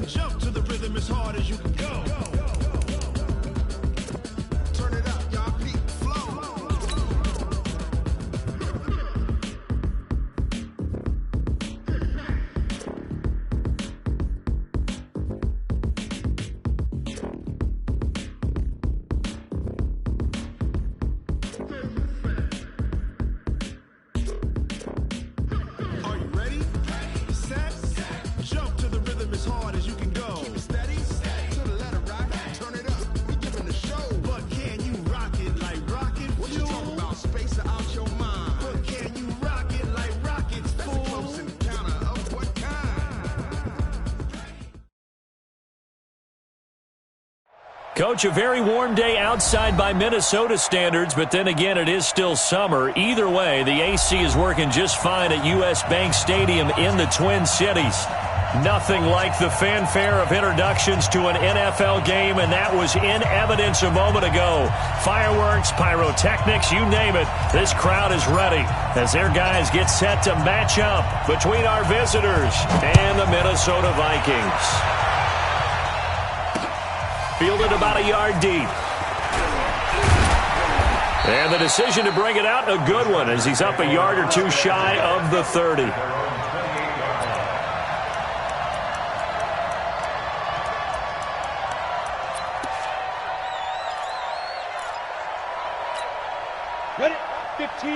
Jump to the rhythm as hard as you can go. Turn it up, y'all. Peak flow. Are you ready? Set. Jump to the rhythm as hard as you can go. Keep it steady. To the letter rock. Turn it up. We giving the show. But can you rock it like rocket fuel? What you talking about? Space out your mind. But can you rock it like rockets, fool? That's a close encounter of what kind? Coach, a very warm day outside by Minnesota standards, but then again, it is still summer. Either way, the AC is working just fine at U.S. Bank Stadium in the Twin Cities. Nothing like the fanfare of introductions to an NFL game, and that was in evidence a moment ago. Fireworks, pyrotechnics, you name it. This crowd is ready as their guys get set to match up between our visitors and the Minnesota Vikings. Fielded about a yard deep. And the decision to bring it out, a good one, as he's up a yard or two shy of the 30. Ready? 15,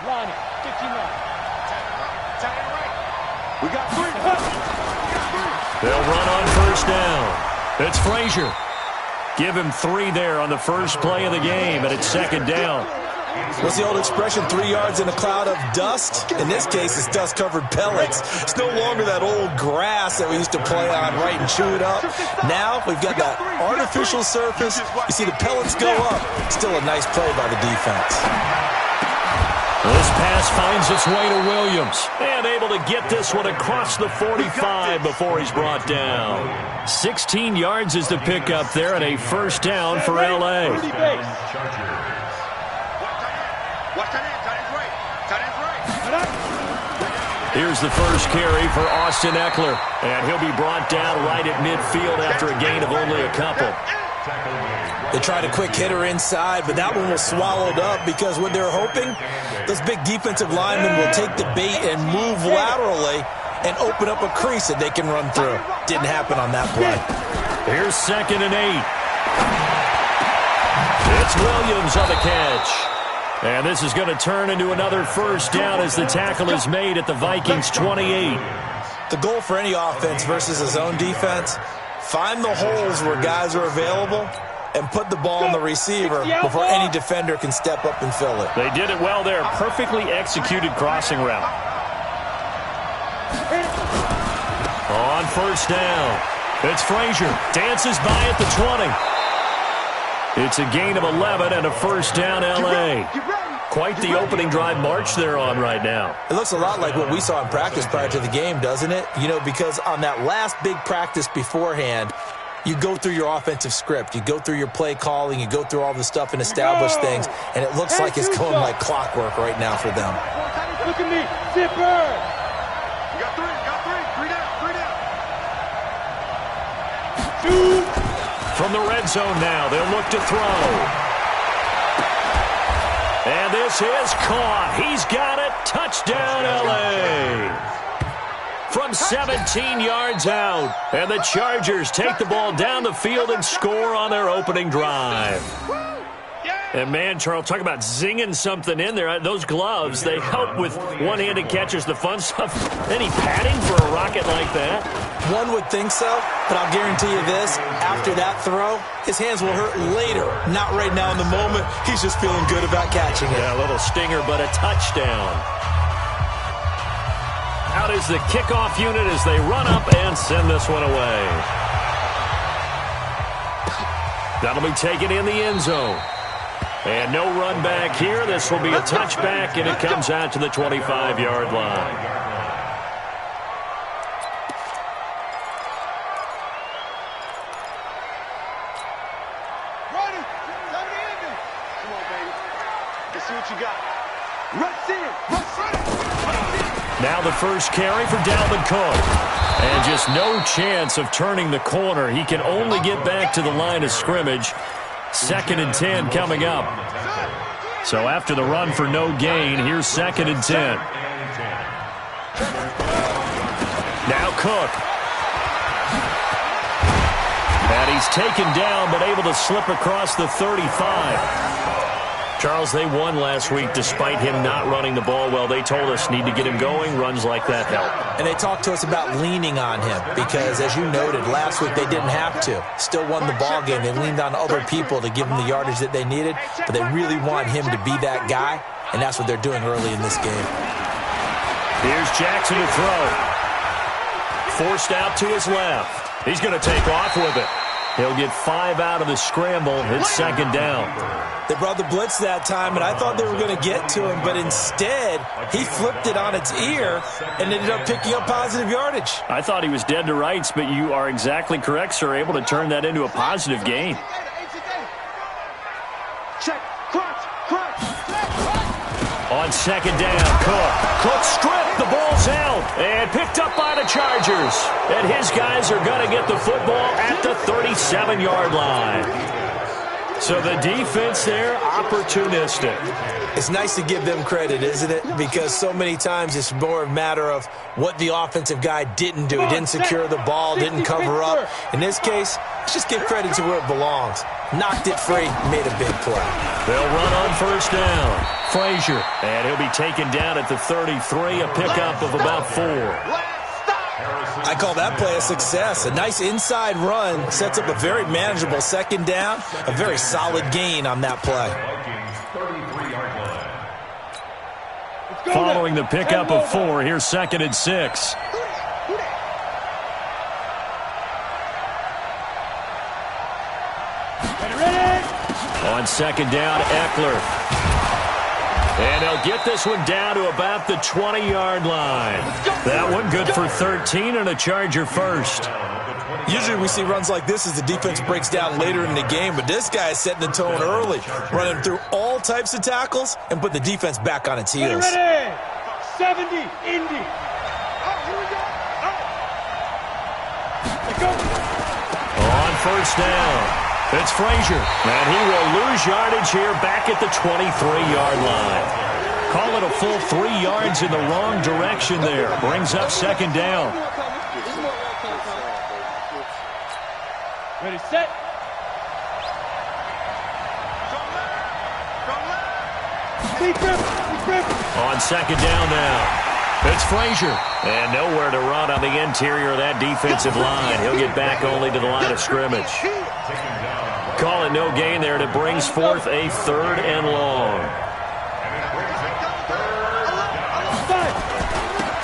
line it. 15 line. Tight end right. We got three. They'll run on first down. It's Frazier. Give him 3 there on the first play of the game, and it's second down. What's the old expression, 3 yards in a cloud of dust? In this case, it's dust-covered pellets. It's no longer that old grass that we used to play on, right, and chew it up. Now we've got that artificial surface. You see the pellets go up. Still a nice play by the defense. This pass finds its way to Williams, and able to get this one across the 45 before he's brought down. 16 yards is the pickup there, and a first down for L.A. Here's the first carry for Austin Eckler, and he'll be brought down right at midfield after a gain of only a couple. They tried a quick hitter inside, but that one was swallowed up because what they're hoping, those big defensive linemen will take the bait and move laterally and open up a crease that they can run through. Didn't happen on that play. Here's 2nd and 8. It's Williams on the catch. And this is going to turn into another first down as the tackle is made at the Vikings' 28. The goal for any offense versus a zone defense, find the holes where guys are available and put the ball on the receiver before any defender can step up and fill it. They did it well there. Perfectly executed crossing route. On first down, it's Frazier. Dances by at the 20. It's a gain of 11 and a first down, L.A. Quite the opening drive march they're on right now. It looks a lot like what we saw in practice prior to the game, doesn't it? You know, because on that last big practice beforehand, you go through your offensive script. You go through your play calling. You go through all the stuff and establish things. And it looks like it's going like clockwork right now for them. Look at me. Zipper. We got three. Three down. Two. From the red zone now, they'll look to throw. And this is caught. He's got it. Touchdown, L.A. From 17 yards out. And the Chargers take the ball down the field and score on their opening drive. And, man, Charles, talk about zinging something in there. Those gloves, they help with one-handed catches, the fun stuff. Any padding for a rocket like that? One would think so, but I'll guarantee you this. After that throw, his hands will hurt later. Not right now in the moment. He's just feeling good about catching it. Yeah, a little stinger, but a touchdown. Out is the kickoff unit as they run up and send this one away. That'll be taken in the end zone. And no run back here. This will be a touchback, and it comes out to the 25-yard line. Ronnie, time to end it. Come on, baby. Let's see what you got. Rush in. Rush in. Now the first carry for Dalvin Cook. And just no chance of turning the corner. He can only get back to the line of scrimmage. 2nd and 10 coming up. So after the run for no gain, here's 2nd and 10. Now Cook. And he's taken down but able to slip across the 35. Charles, they won last week despite him not running the ball well. They told us need to get him going. Runs like that help. And they talked to us about leaning on him because, as you noted, last week they didn't have to. Still won the ball game. They leaned on other people to give them the yardage that they needed, but they really want him to be that guy, and that's what they're doing early in this game. Here's Jackson to throw. Forced out to his left. He's going to take off with it. He'll get 5 out of the scramble. It's 2nd down. They brought the blitz that time, and I thought they were going to get to him, but instead, he flipped it on its ear and ended up picking up positive yardage. I thought he was dead to rights, but you are exactly correct, sir. Able to turn that into a positive gain. Check, crunch, crunch. On 2nd down, Cook stripped, the ball's out, and picked up by the Chargers. And his guys are going to get the football at the 37-yard line. So the defense there, opportunistic. It's nice to give them credit, isn't it? Because so many times it's more a matter of what the offensive guy didn't do. He didn't secure the ball, didn't cover up. In this case, let's just give credit to where it belongs. Knocked it free, made a big play. They'll run on 1st down. Frazier, and he'll be taken down at the 33, a pickup of about 4. I call that play a success. A nice inside run sets up a very manageable 2nd down, a very solid gain on that play. Following the pickup of 4, here's 2nd and 6. On 2nd down, Eckler. And they'll get this one down to about the 20-yard line. That one good for 13 and a Charger first. Usually we see runs like this as the defense breaks down later in the game, but this guy is setting the tone early, running through all types of tackles and put the defense back on its heels. Ready. 70, Indy. On 1st down. It's Frazier, and he will lose yardage here back at the 23-yard line. Call it a full 3 yards in the wrong direction there. Brings up 2nd down. Ready, set. On 2nd down now. It's Frazier, and nowhere to run on the interior of that defensive line. He'll get back only to the line of scrimmage. Call it no gain there, and it brings forth a 3rd and long.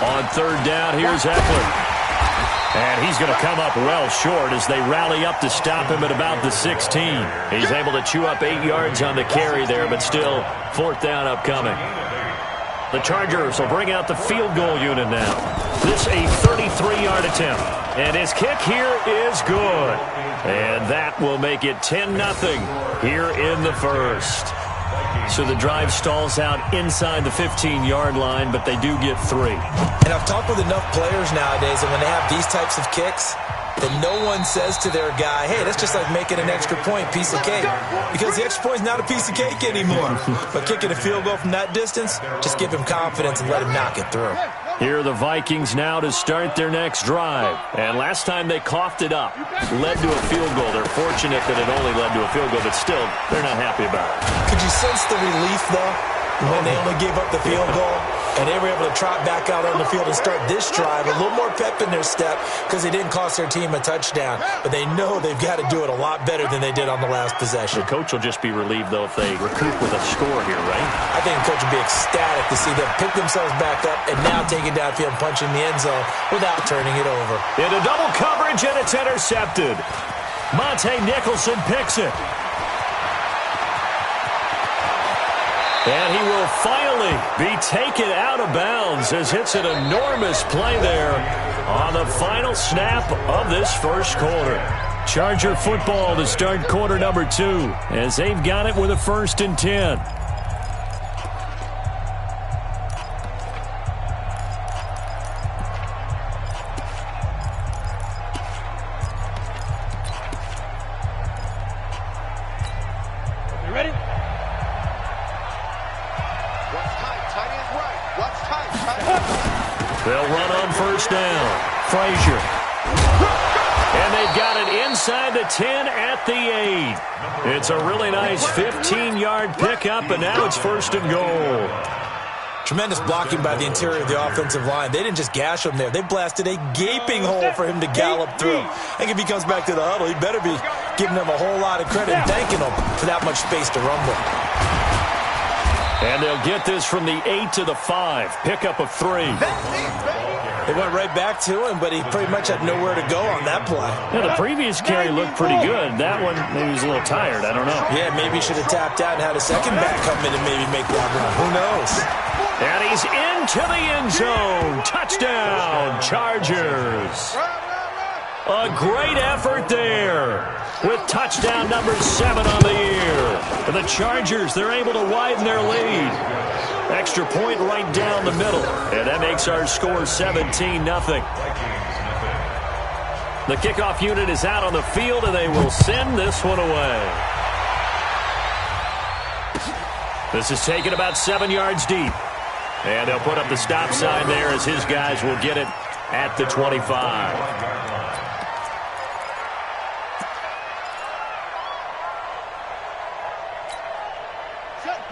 On 3rd down, here's Eckler. And he's going to come up well short as they rally up to stop him at about the 16. He's able to chew up 8 yards on the carry there, but still 4th down upcoming. The Chargers will bring out the field goal unit now. This a 33-yard attempt. And his kick here is good. And that will make it 10-0 here in the first. So the drive stalls out inside the 15-yard line, but they do get 3. And I've talked with enough players nowadays, and when they have these types of kicks, that no one says to their guy, hey, that's just like making an extra point, piece of cake. Because the extra point is not a piece of cake anymore. But kicking a field goal from that distance, just give him confidence and let him knock it through. Here are the Vikings now to start their next drive. And last time they coughed it up, led to a field goal. They're fortunate that it only led to a field goal, but still, they're not happy about it. Could you sense the relief, though, when they only gave up the field goal? And they were able to trot back out on the field and start this drive. A little more pep in their step because they didn't cost their team a touchdown. But they know they've got to do it a lot better than they did on the last possession. The coach will just be relieved, though, if they recoup with a score here, right? I think the coach will be ecstatic to see them pick themselves back up and now take it downfield and punch in the end zone without turning it over. Into double coverage, and it's intercepted. Monte Nicholson picks it. And he will finally be taken out of bounds as hits an enormous play there on the final snap of this first quarter. Charger football to start quarter number 2 as they've got it with a 1st and 10. first down. Frazier. And they've got it inside the 10 at the 8. It's a really nice 15-yard pickup, and now it's first and goal. Tremendous blocking by the interior of the offensive line. They didn't just gash him there. They blasted a gaping hole for him to gallop through. I think if he comes back to the huddle, he better be giving them a whole lot of credit and thanking them for that much space to run with. And they'll get this from the 8 to the 5. Pickup of 3. They went right back to him, but he pretty much had nowhere to go on that play. Yeah, the previous carry looked pretty good. That one, maybe he was a little tired. I don't know. Yeah, maybe he should have tapped out and had a second back come in and maybe make that run. Who knows? And he's into the end zone. Touchdown, Chargers. A great effort there with touchdown number 7 on the year. For the Chargers, they're able to widen their lead. Extra point right down the middle. And that makes our score 17-0. The kickoff unit is out on the field, and they will send this one away. This is taken about 7 yards deep. And they'll put up the stop sign there as his guys will get it at the 25.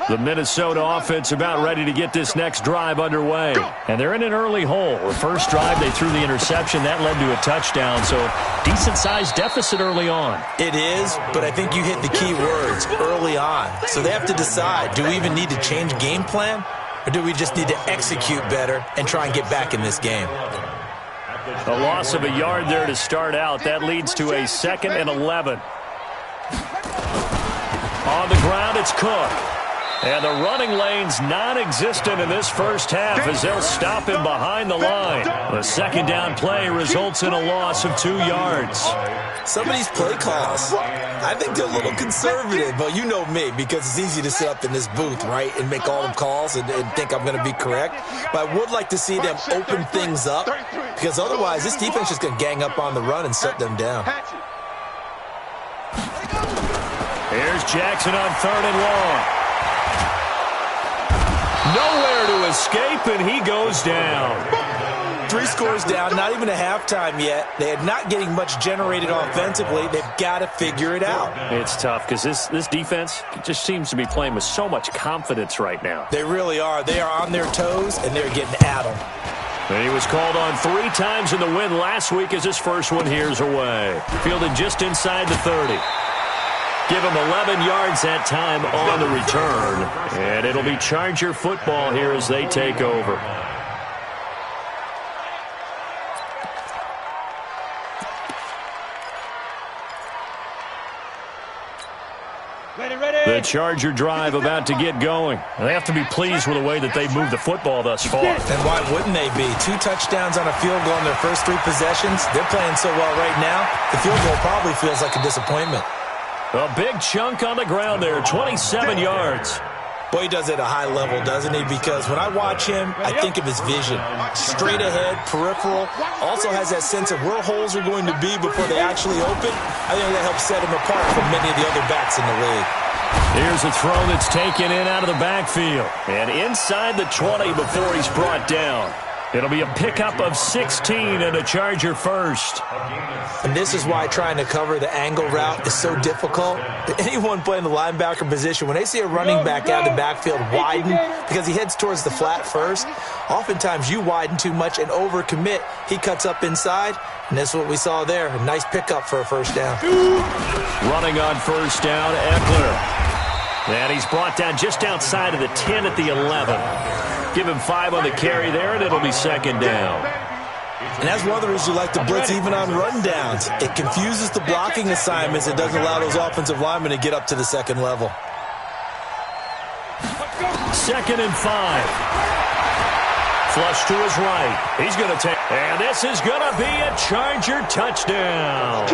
The Minnesota offense about ready to get this next drive underway. And they're in an early hole. The first drive, they threw the interception. That led to a touchdown, so decent-sized deficit early on. It is, but I think you hit the key words, early on. So they have to decide, do we even need to change game plan? Or do we just need to execute better and try and get back in this game? A loss of a yard there to start out. That leads to a 2nd and 11. On the ground, it's Cook. And the running lane's non-existent in this first half as they'll stop him behind the line. The second down play results in a loss of 2 yards. Some of these play calls, I think they're a little conservative, but you know me, because it's easy to sit up in this booth, right, and make all the calls and think I'm going to be correct. But I would like to see them open things up, because otherwise this defense is going to gang up on the run and shut them down. Here's Jackson on 3rd and long. Nowhere to escape, and he goes down. 3 scores down, not even a halftime yet. They are not getting much generated offensively. They've got to figure it out. It's tough because this defense just seems to be playing with so much confidence right now. They really are. They are on their toes, and they're getting at them. And he was called on 3 times in the win last week as his first one here's away. Fielded just inside the 30. Give him 11 yards that time on the return. And it'll be Charger football here as they take over. The Charger drive about to get going. They have to be pleased with the way that they've moved the football thus far. And why wouldn't they be? 2 touchdowns on a field goal in their first 3 possessions. They're playing so well right now, the field goal probably feels like a disappointment. A big chunk on the ground there, 27 yards. Boy, he does it at a high level, doesn't he? Because when I watch him, I think of his vision. Straight ahead, peripheral. Also has that sense of where holes are going to be before they actually open. I think that helps set him apart from many of the other backs in the league. Here's a throw that's taken in out of the backfield. And inside the 20 before he's brought down. It'll be a pickup of 16 and a Charger first. And this is why trying to cover the angle route is so difficult. Anyone playing the linebacker position, when they see a running back out of the backfield widen because he heads towards the flat first, oftentimes you widen too much and overcommit. He cuts up inside, and that's what we saw there. A nice pickup for a first down. Running on first down, Eckler. And he's brought down just outside of the 10 at the 11. Give him 5 on the carry there, and it'll be second down. And that's one of the reasons you like to blitz even on rundowns. It confuses the blocking assignments. It doesn't allow those offensive linemen to get up to the second level. 2nd and 5. Flush to his right. He's going to take, and this is going to be a Charger touchdown.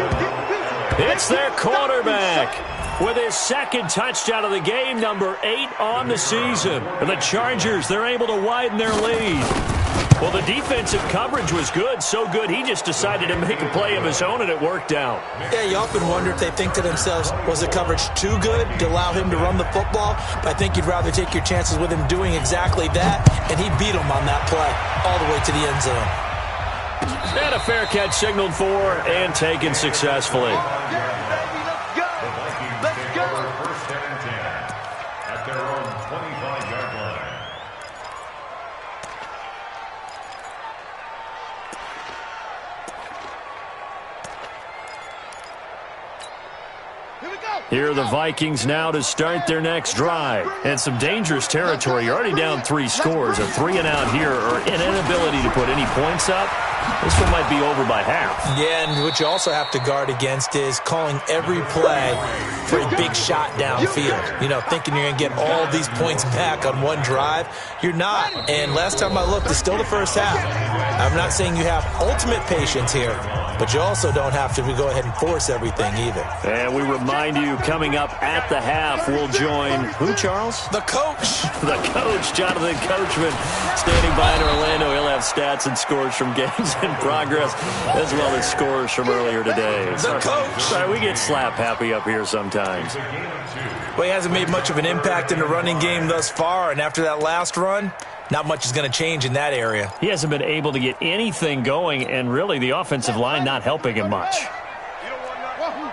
It's their quarterback with his 2nd touchdown of the game, number 8 on the season. And the Chargers, they're able to widen their lead. Well, the defensive coverage was good, so good he just decided to make a play of his own, and it worked out. Yeah, you often wonder if they think to themselves, was the coverage too good to allow him to run the football? But I think you'd rather take your chances with him doing exactly that, and he beat him on that play all the way to the end zone. And a fair catch signaled for and taken successfully. First down and 10 at their own 25-yard line. Here are the Vikings now to start their next drive. And some dangerous territory. You're already down 3 scores. A 3-and-out here or an inability to put any points up. This one might be over by half. Yeah, and what you also have to guard against is calling every play for a big shot downfield. You know, thinking you're going to get all these points back on one drive. You're not. And last time I looked, it's still the first half. I'm not saying you have ultimate patience here, but you also don't have to go ahead and force everything either. And we remind you, coming up at the half, we'll join who, Charles? The coach. The coach, Jonathan Coachman, standing by in Orlando. He'll have stats and scores from games in progress, as well as scores from earlier today. The coach. Sorry, we get slap happy up here sometimes. Well, he hasn't made much of an impact in the running game thus far, and after that last run, not much is going to change in that area. He hasn't been able to get anything going, and really the offensive line not helping him much. You don't want nothing.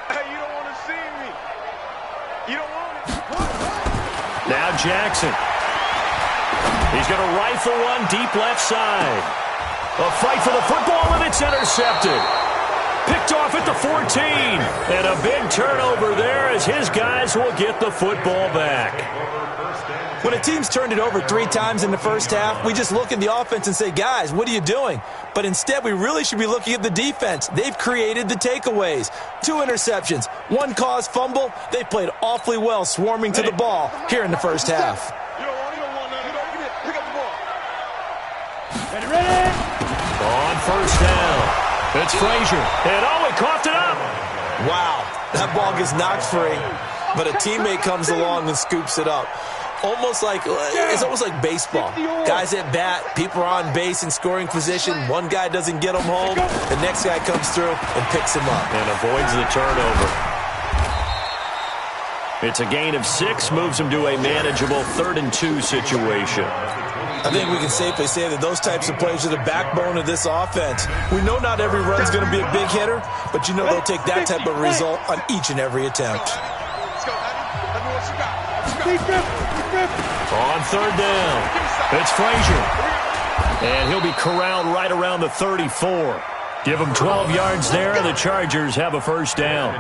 Hey, you don't want to see me. You don't want it. Now Jackson. He's going to rifle one deep left side. A fight for the football, and it's intercepted. Picked off at the 14. And a big turnover there as his guys will get the football back. When a team's turned it over 3 times in the first half, we just look at the offense and say, guys, what are you doing? But instead, we really should be looking at the defense. They've created the takeaways. 2 interceptions, 1 caused fumble. They played awfully well swarming to the ball here in the first half. You don't want nothing. Pick up the ball. Ready? On first down, it's Frazier. And he coughed it up. Wow, that ball gets knocked free, but a teammate comes along and scoops it up. It's almost like baseball. Guys at bat, people are on base in scoring position. One guy doesn't get them home. The next guy comes through and picks him up. And avoids the turnover. It's a gain of 6, moves him to a manageable 3rd and 2 situation. I think we can safely say that those types of plays are the backbone of this offense. We know not every run's going to be a big hitter, but you know they'll take that type of result on each and every attempt. Let's go, Let me what you got. On 3rd down, it's Frazier. And he'll be corralled right around the 34. Give him 12 yards there, and the Chargers have a first down.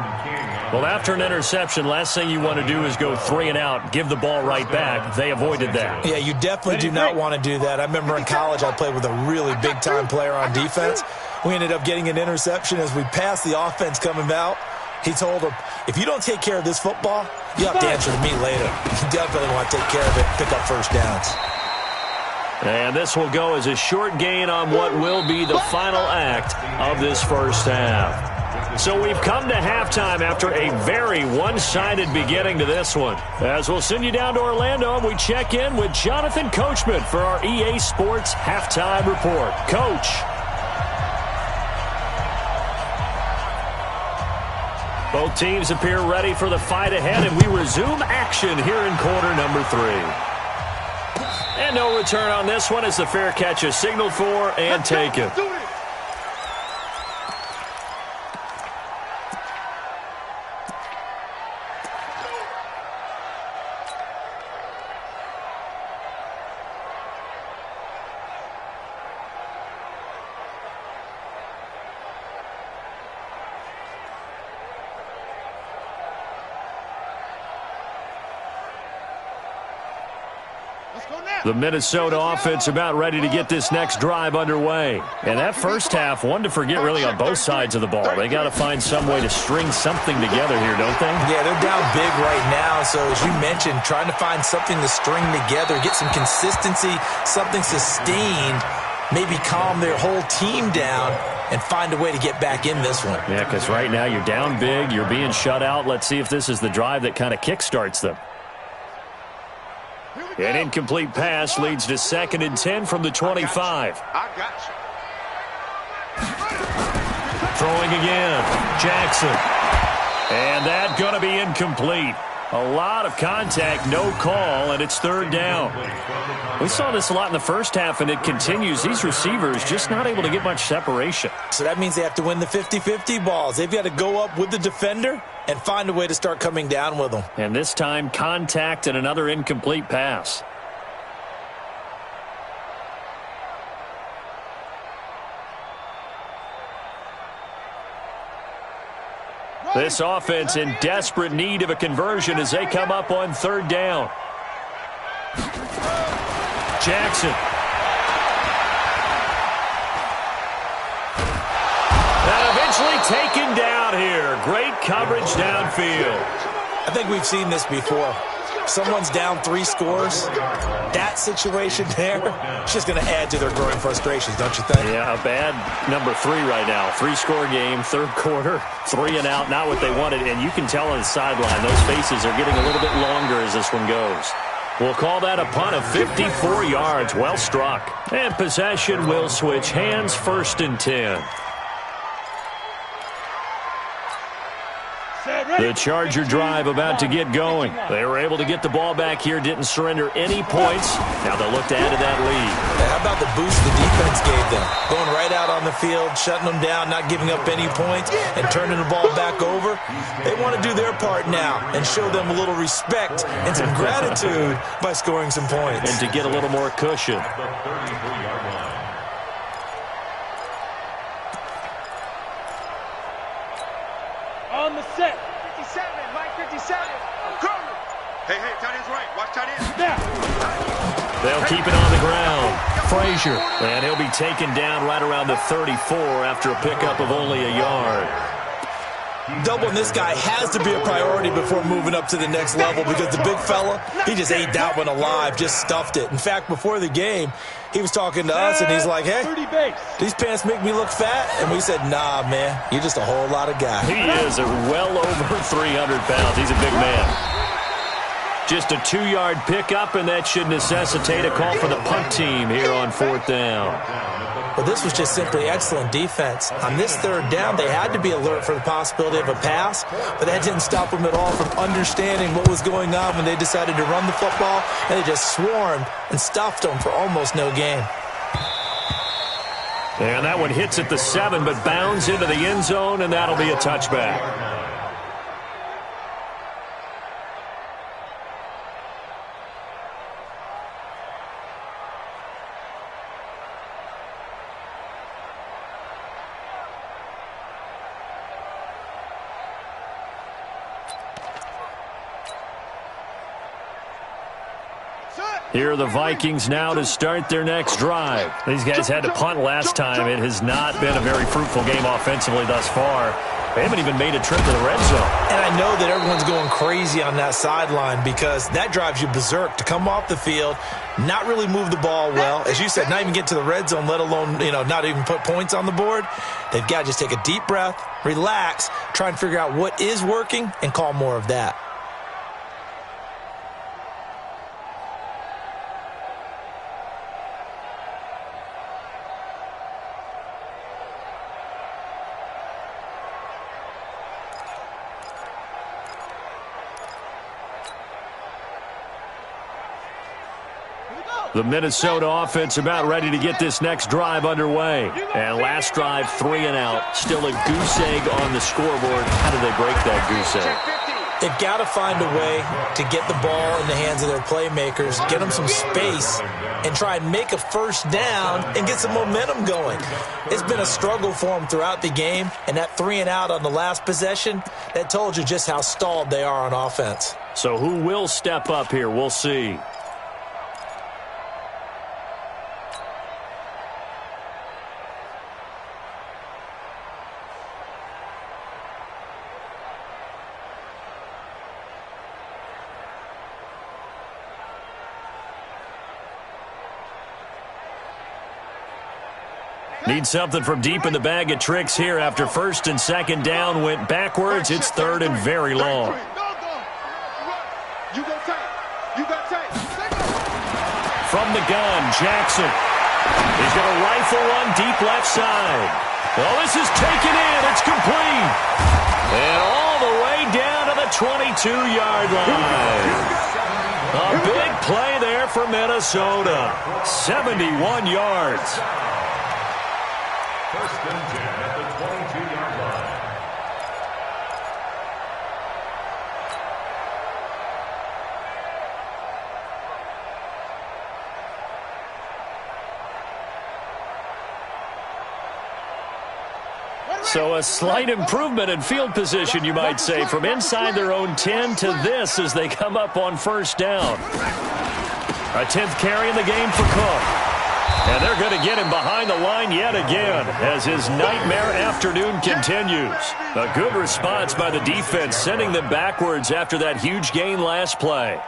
Well, after an interception, last thing you want to do is go 3 and out, give the ball right back. They avoided that. Yeah, you definitely do not want to do that. I remember in college I played with a really big-time player on defense. We ended up getting an interception as we passed the offense coming out. He told him, if you don't take care of this football, you have to answer to me later. You definitely want to take care of it, pick up first downs. And this will go as a short gain on what will be the final act of this first half. So we've come to halftime after a very one-sided beginning to this one. As we'll send you down to Orlando, and we check in with Jonathan Coachman for our EA Sports Halftime Report. Coach. Both teams appear ready for the fight ahead, and we resume action here in quarter number 3. And no return on this one as the fair catch is signaled for and taken. The Minnesota offense about ready to get this next drive underway. And that first half, one to forget really on both sides of the ball. They got to find some way to string something together here, don't they? Yeah, they're down big right now. So as you mentioned, trying to find something to string together, get some consistency, something sustained, maybe calm their whole team down and find a way to get back in this one. Yeah, because right now you're down big, you're being shut out. Let's see if this is the drive that kind of kickstarts them. An incomplete pass leads to 2nd and 10 from the 25. I got you. Throwing again, Jackson. And that going to be incomplete. A lot of contact, no call, and it's third down. We saw this a lot in the first half, and it continues. These receivers just not able to get much separation. So that means they have to win the 50-50 balls. They've got to go up with the defender and find a way to start coming down with them. And this time, contact and another incomplete pass. This offense in desperate need of a conversion as they come up on third down. Jackson. And eventually taken down here. Great coverage downfield. I think we've seen this before. Someone's down 3 scores. That situation there, it's just going to add to their growing frustrations, don't you think? Yeah, a bad number 3 right now. 3-score game, third quarter, 3 and out, not what they wanted. And you can tell on the sideline, those faces are getting a little bit longer as this one goes. We'll call that a punt of 54 yards. Well struck. And possession will switch hands, 1st and 10. The Charger drive about to get going. They were able to get the ball back here, didn't surrender any points. Now they'll look to add to that lead. How about the boost the defense gave them? Going right out on the field, shutting them down, not giving up any points, and turning the ball back over. They want to do their part now and show them a little respect and some gratitude by scoring some points. And to get a little more cushion. On the set. 57, Mike 57. Curry. Hey, tight end's right. Watch tight end. Now. They'll keep it on the ground. Frazier. And he'll be taken down right around the 34 after a pickup of only a yard. Doubling this guy has to be a priority before moving up to the next level because the big fella, he just ate that one alive, just stuffed it. In fact, before the game, he was talking to us, and he's like, hey, these pants make me look fat? And we said, nah, man, you're just a whole lot of guy. He is well over 300 pounds. He's a big man. Just a 2-yard pickup, and that should necessitate a call for the punt team here on 4th down. But this was just simply excellent defense. On this third down, they had to be alert for the possibility of a pass, but that didn't stop them at all from understanding what was going on when they decided to run the football, and they just swarmed and stuffed them for almost no gain. And that one hits at the 7, but bounds into the end zone, and that'll be a touchback. Here are the Vikings now to start their next drive. These guys had to punt last time. It has not been a very fruitful game offensively thus far. They haven't even made a trip to the red zone. And I know that everyone's going crazy on that sideline because that drives you berserk to come off the field, not really move the ball well. As you said, not even get to the red zone, let alone, not even put points on the board. They've got to just take a deep breath, relax, try and figure out what is working, and call more of that. The Minnesota offense about ready to get this next drive underway. And last drive, 3 and out. Still a goose egg on the scoreboard. How do they break that goose egg? They've got to find a way to get the ball in the hands of their playmakers, get them some space, and try and make a first down and get some momentum going. It's been a struggle for them throughout the game, and that 3 and out on the last possession, that told you just how stalled they are on offense. So who will step up here? We'll see. Need something from deep in the bag of tricks here after 1st and 2nd down went backwards. It's 3rd and very long. From the gun, Jackson. He's going to rifle one deep left side. Well, this is taken in. It's complete. And all the way down to the 22-yard line. A big play there for Minnesota. 71 yards. First and 10 at the 22-yard line. So a slight improvement in field position, you might say, from inside their own 10 to this as they come up on first down. A 10th carry in the game for Cook. And they're going to get him behind the line yet again as his nightmare afternoon continues. A good response by the defense, sending them backwards after that huge gain last play.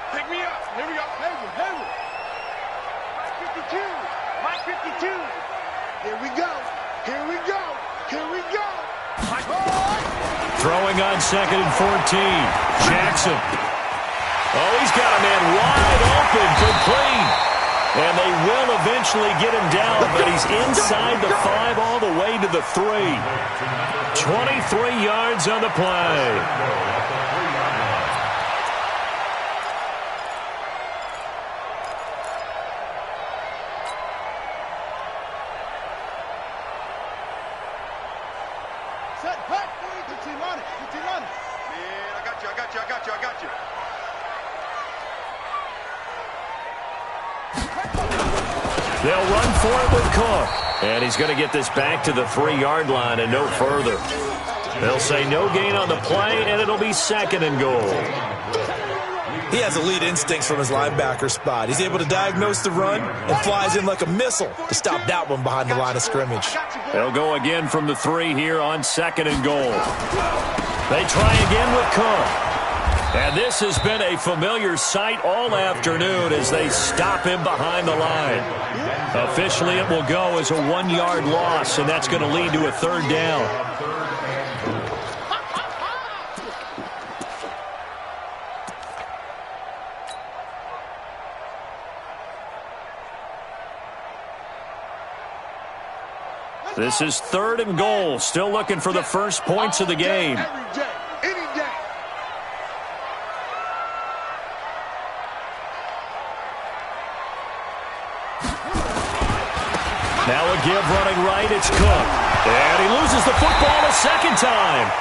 Pick me up. Here we go. Mike 52. Mike 52. Here we go. Here we go. Here we go. Throwing on 2nd and 14. Jackson. Oh, he's got a man wide open, complete. And they will eventually get him down, but he's inside the 5 all the way to the 3. 23 yards on the play. They'll run for it with Cook. And he's going to get this back to the 3-yard line and no further. They'll say no gain on the play, and it'll be 2nd and goal. He has elite instincts from his linebacker spot. He's able to diagnose the run and flies in like a missile to stop that one behind the line of scrimmage. They'll go again from the 3 here on 2nd and goal. They try again with Cook. And this has been a familiar sight all afternoon as they stop him behind the line. Officially, it will go as a 1-yard loss, and that's going to lead to a 3rd down. This is 3rd and goal. Still looking for the first points of the game. Now a give running right, it's Cook. And he loses the football a 2nd time.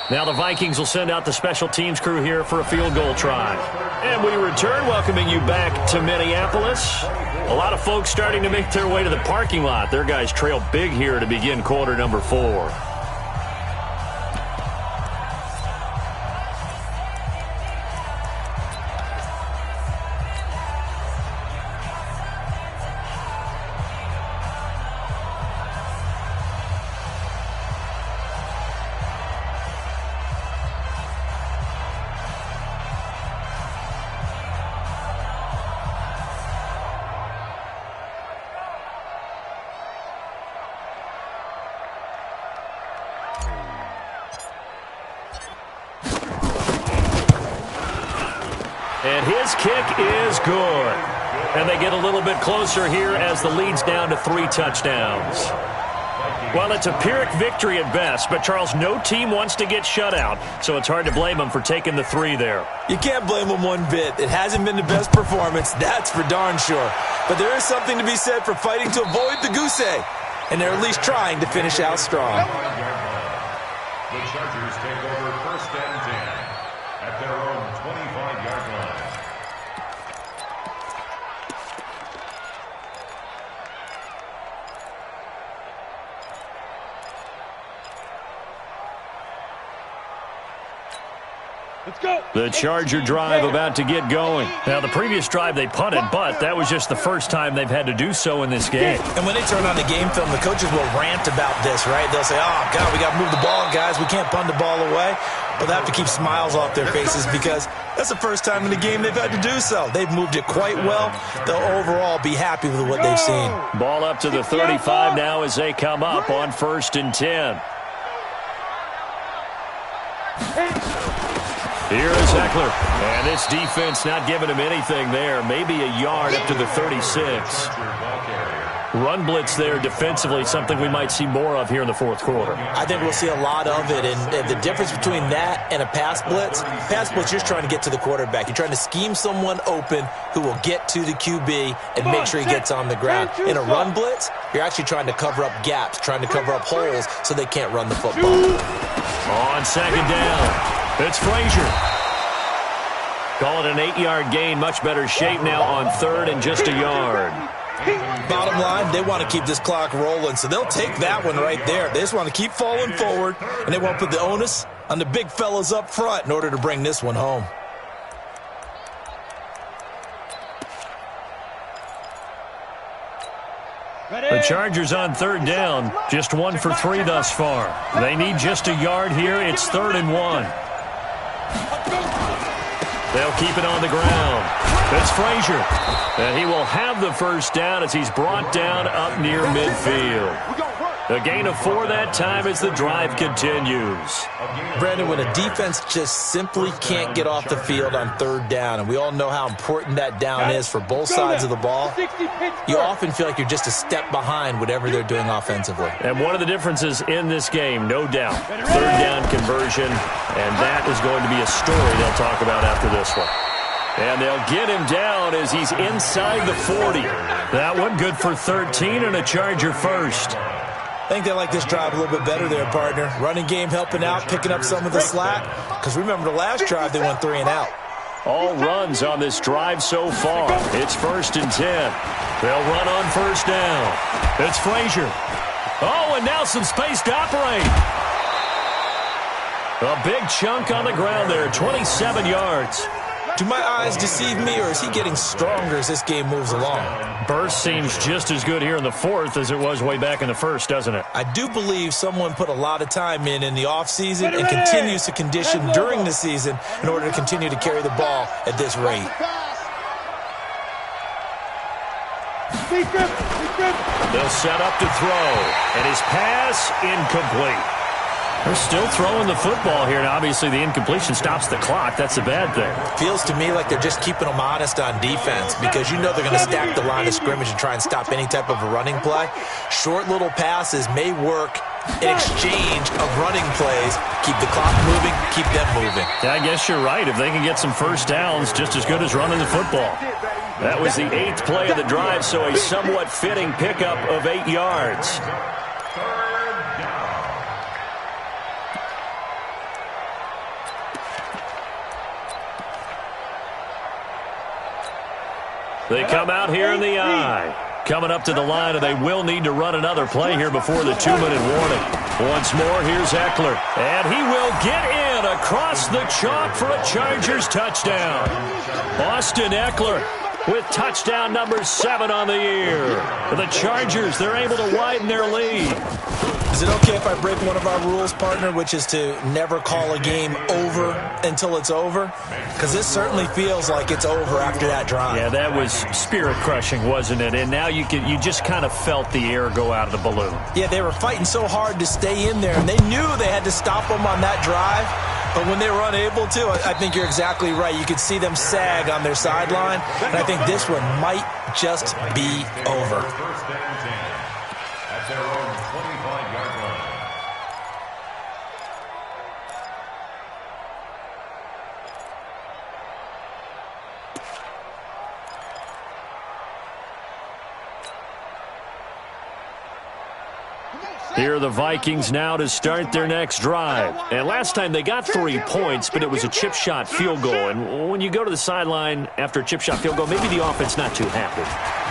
Now the Vikings will send out the special teams crew here for a field goal try. And we return, welcoming you back to Minneapolis. A lot of folks starting to make their way to the parking lot. Their guys trail big here to begin quarter number 4. And his kick is good. And they get a little bit closer here as the lead's down to 3 touchdowns. Well, it's a Pyrrhic victory at best, but, Charles, no team wants to get shut out, so it's hard to blame them for taking the 3 there. You can't blame them one bit. It hasn't been the best performance, that's for darn sure. But there is something to be said for fighting to avoid the goose egg, and they're at least trying to finish out strong. The Chargers take over 1st and 10 at their own 25-yard line. The Charger drive about to get going. Now, the previous drive they punted, but that was just the first time they've had to do so in this game. And when they turn on the game film, the coaches will rant about this, right? They'll say, oh, God, we got to move the ball, guys. We can't punt the ball away. But they have to keep smiles off their faces because that's the first time in the game they've had to do so. They've moved it quite well. They'll overall be happy with what they've seen. Ball up to the 35 now as they come up on 1st and 10. Here is Eckler. And this defense not giving him anything there. Maybe a yard up to the 36. Run blitz there defensively, something we might see more of here in the fourth quarter. I think we'll see a lot of it, and the difference between that and a pass blitz, you're just trying to get to the quarterback. You're trying to scheme someone open who will get to the QB and make sure he gets on the ground. In a run blitz, you're actually trying to cover up gaps, trying to cover up holes so they can't run the football. On 2nd down, it's Frazier. Call it an 8-yard gain, much better shape now on 3rd and just a yard. Bottom line, they want to keep this clock rolling, so they'll take that one right there. They just want to keep falling forward, and they won't put the onus on the big fellas up front in order to bring this one home. The Chargers on 3rd down, just 1 for 3 thus far. They need just a yard here. It's 3rd and 1. They'll keep it on the ground. It's Frazier. And he will have the first down as he's brought down up near midfield. A gain of 4 that time as the drive continues. Brandon, when a defense just simply can't get off the field on 3rd down, and we all know how important that down is for both sides of the ball, you often feel like you're just a step behind whatever they're doing offensively. And one of the differences in this game, no doubt, 3rd down conversion, and that is going to be a story they'll talk about after this one. And they'll get him down as he's inside the 40. That one good for 13 and a Charger first. I think they like this drive a little bit better there, partner. Running game helping out, picking up some of the slack. Because remember, the last drive, they went 3 and out. All runs on this drive so far. It's 1st and 10. They'll run on 1st down. It's Frazier. Oh, and now some space to operate. A big chunk on the ground there, 27 yards. Do my eyes deceive me, or is he getting stronger as this game moves along? Burst seems just as good here in the 4th as it was way back in the 1st, doesn't it? I do believe someone put a lot of time in the offseason and continues to condition during the season in order to continue to carry the ball at this rate. They'll set up to throw, and his pass incomplete. They're still throwing the football here, and obviously the incompletion stops the clock. That's a bad thing. Feels to me like they're just keeping them honest on defense because you know they're going to stack the line of scrimmage and try and stop any type of a running play. Short little passes may work in exchange of running plays. Keep the clock moving, keep them moving. Yeah, I guess you're right. If they can get some first downs, just as good as running the football. That was the 8th play of the drive, so a somewhat fitting pickup of 8 yards. They come out here in the eye. Coming up to the line, and they will need to run another play here before the 2-minute warning. Once more, here's Eckler. And he will get in across the chalk for a Chargers touchdown. Austin Eckler with touchdown number 7 on the year. For the Chargers, they're able to widen their lead. Is it okay if I break one of our rules, partner, which is to never call a game over until it's over? Because this certainly feels like it's over after that drive. Yeah, that was spirit-crushing, wasn't it? And now you just kind of felt the air go out of the balloon. Yeah, they were fighting so hard to stay in there, and they knew they had to stop them on that drive. But when they were unable to, I think you're exactly right. You could see them sag on their sideline, and I think this one might just be over. First and 10 at their own 25-yard line. Here are the Vikings now to start their next drive. And last time they got 3 points, but it was a chip shot field goal. And when you go to the sideline after a chip shot field goal, maybe the offense not too happy.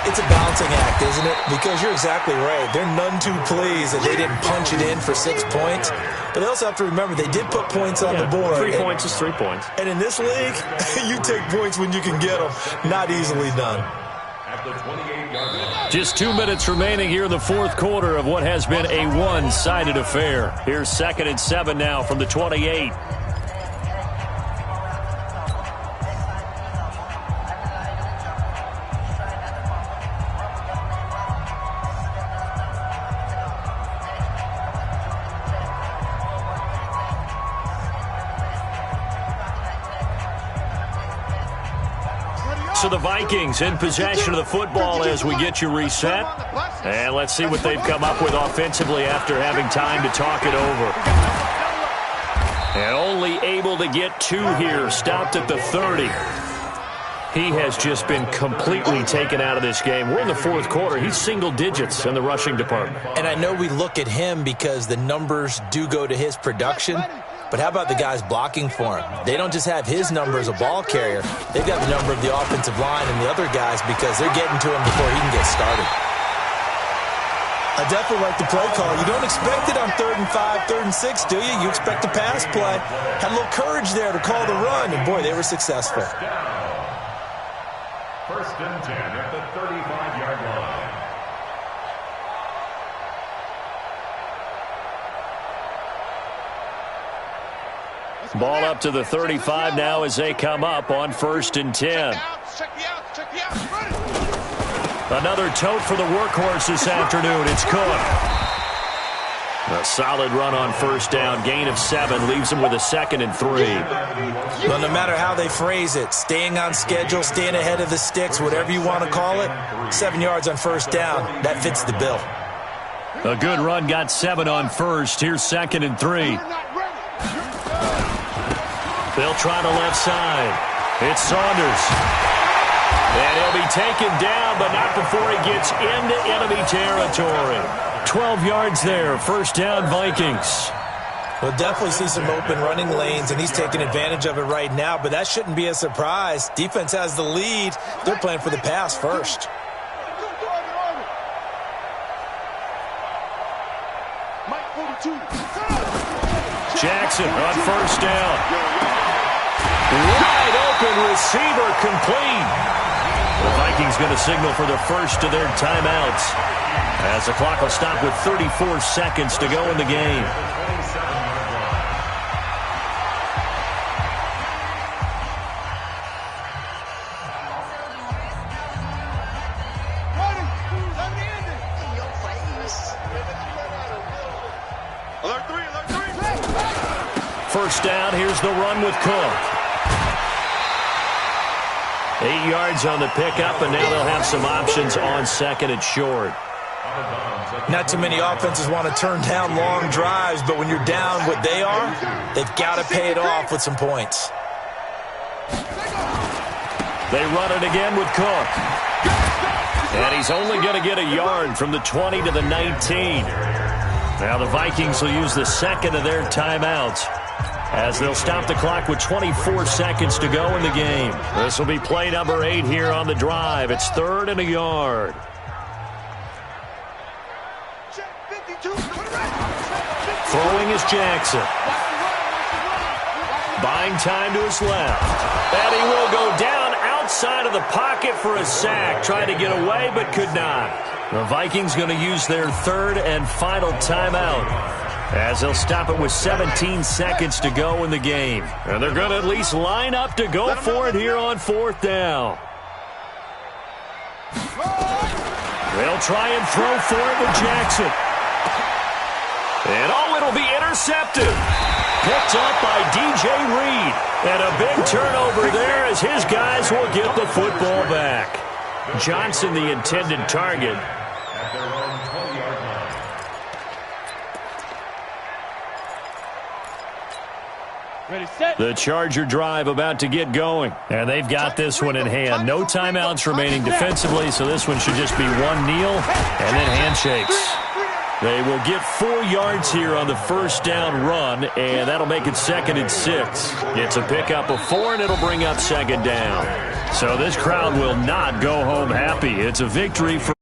It's a balancing act, isn't it? Because you're exactly right. They're none too pleased that they didn't punch it in for 6 points. But they also have to remember they did put points on the board. 3 points is 3 points. And in this league, you take points when you can get them. Not easily done. At the 28-yard line. Just 2 minutes remaining here in the fourth quarter of what has been a one-sided affair. Here's 2nd and 7 now from the 28. So the Vikings in possession of the football as we get you reset. And let's see what they've come up with offensively after having time to talk it over. And only able to get 2 here. Stopped at the 30. He has just been completely taken out of this game. We're in the fourth quarter. He's single digits in the rushing department. And I know we look at him because the numbers do go to his production. But how about the guys blocking for him? They don't just have his number as a ball carrier. They've got the number of the offensive line and the other guys because they're getting to him before he can get started. I definitely like the play call. You don't expect it on 3rd and 5, 3rd and 6, do you? You expect a pass play. Had a little courage there to call the run, and boy, they were successful. First and 10 at the 35-yard line. Ball up to the 35 now as they come up on 1st and 10. Another tote for the workhorse this afternoon. It's Cook. A solid run on 1st down. Gain of 7 leaves them with a 2nd and 3. Well, no matter how they phrase it, staying on schedule, staying ahead of the sticks, whatever you want to call it, 7 yards on 1st down, that fits the bill. A good run got 7 on 1st. Here's 2nd and 3. They'll try the left side. It's Saunders. And he'll be taken down, but not before he gets into enemy territory. 12 yards there. 1st down, Vikings. We'll definitely see some open running lanes, and he's taking advantage of it right now, but that shouldn't be a surprise. Defense has the lead. They're playing for the pass first. Jackson on 1st down. Wide open receiver complete. The Vikings going to signal for the first of their timeouts as the clock will stop with 34 seconds to go in the game. First down, here's the run with Cook. 8 yards on the pickup, and now they'll have some options on 2nd and short. Not too many offenses want to turn down long drives, but when you're down what they are, they've got to pay it off with some points. They run it again with Cook. And he's only going to get a yard from the 20 to the 19. Now the Vikings will use the 2nd of their timeouts as they'll stop the clock with 24 seconds to go in the game. This will be play number 8 here on the drive. It's 3rd and a yard. Throwing is Jackson. Buying time to his left. And he will go down outside of the pocket for a sack. Tried to get away but could not. The Vikings going to use their 3rd and final timeout as they'll stop it with 17 seconds to go in the game. And they're going to at least line up to go for it here on 4th down. They'll try and throw for it with Jackson. And it'll be intercepted. Picked up by DJ Reed. And a big turnover there as his guys will get the football back. Johnson, the intended target. At their own 20-yard line. Ready, set. The Charger drive about to get going. And they've got this one in hand. No timeouts remaining defensively, so this one should just be one kneel and then handshakes. They will get 4 yards here on the 1st down run, and that'll make it 2nd and 6. It's a pickup of 4, and it'll bring up 2nd down. So this crowd will not go home happy. It's a victory for